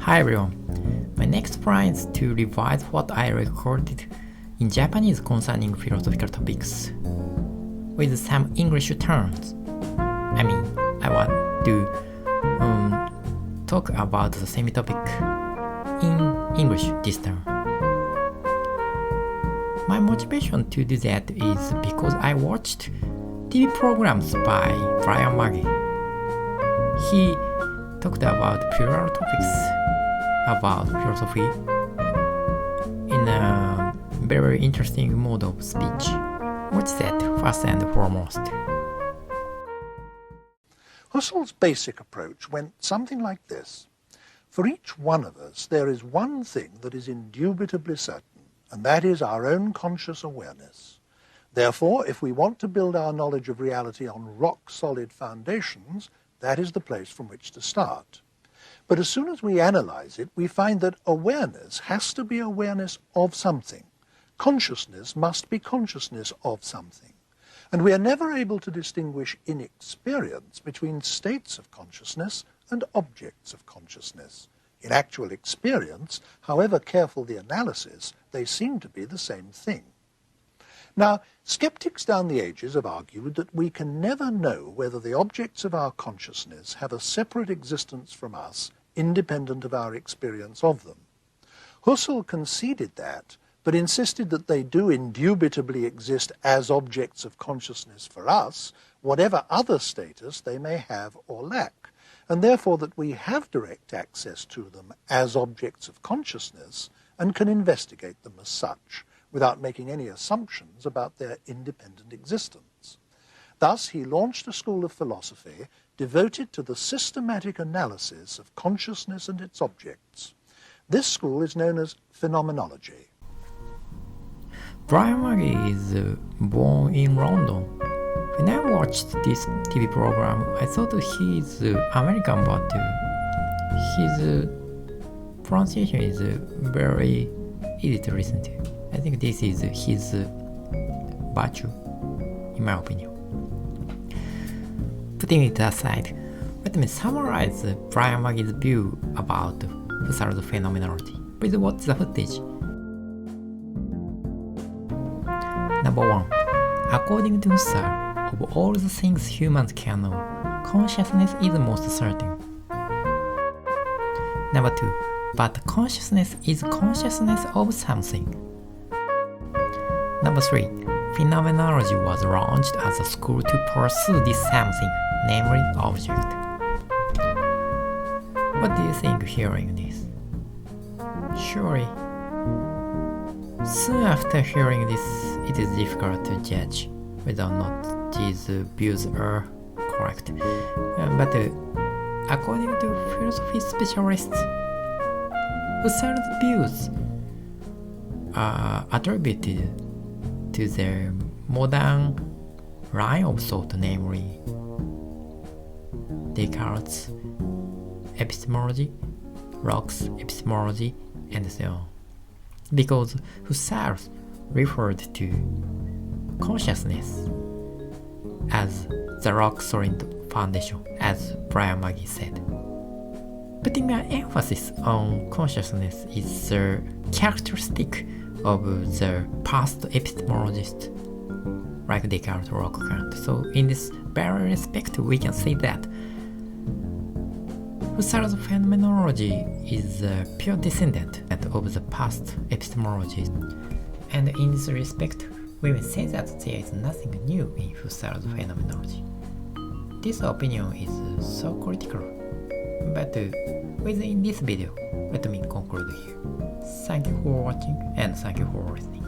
Hi everyone. My next plan is to revise what I recorded in Japanese concerning philosophical topics with some English terms. I want to talk about the same topic in English this time. My motivation to do that is because I watched TV programs by Brian Maggie. He talked about plural topics about philosophy in a very interesting mode of speech. What's that, first and foremost? Husserl's basic approach went something like this. For each one of us, there is one thing that is indubitably certain, and that is our own conscious awareness. Therefore, if we want to build our knowledge of reality on rock-solid foundations, that is the place from which to start. But as soon as we analyze it, we find that awareness has to be awareness of something. Consciousness must be consciousness of something. And we are never able to distinguish in experience between states of consciousness and objects of consciousness. In actual experience, however careful the analysis, they seem to be the same thing. Now, skeptics down the ages have argued that we can never know whether the objects of our consciousness have a separate existence from us, independent of our experience of them. Husserl conceded that, but insisted that they do indubitably exist as objects of consciousness for us, whatever other status they may have or lack, and therefore that we have direct access to them as objects of consciousness and can investigate them as such, without making any assumptions about their independent existence. Thus, he launched a school of philosophy devoted to the systematic analysis of consciousness and its objects. This school is known as phenomenology. Brian Maggie is born in London. When I watched this TV program, I thought he is American, but his pronunciation is very easy to listen to. I think this is his virtue, in my opinion. Putting it aside, let me summarize Brian Maggie's view about Husserl's phenomenology. Please watch the footage. Number 1. According to Husserl, of all the things humans can know, consciousness is most certain. Number 2. But consciousness is consciousness of something. Number 3. Phenomenology was launched as a school to pursue this something, namely object. What do you think hearing this? Surely, soon after hearing this, it is difficult to judge whether or not these views are correct. But according to philosophy specialists, Husserl's views are attributed to the modern line of thought, namely Descartes' epistemology, Locke's epistemology, and so on. Because Husserl referred to consciousness as the rock-solid foundation, as Brian Maggie said. Putting an emphasis on consciousness is the characteristic of the past epistemologists like Descartes or Kant. So in this very respect, we can say that Husserl's phenomenology is a pure descendant of the past epistemologists. And in this respect, we may say that there is nothing new in Husserl's phenomenology. This opinion is so critical, but within this video, let me conclude here. Thank you for watching and thank you for listening.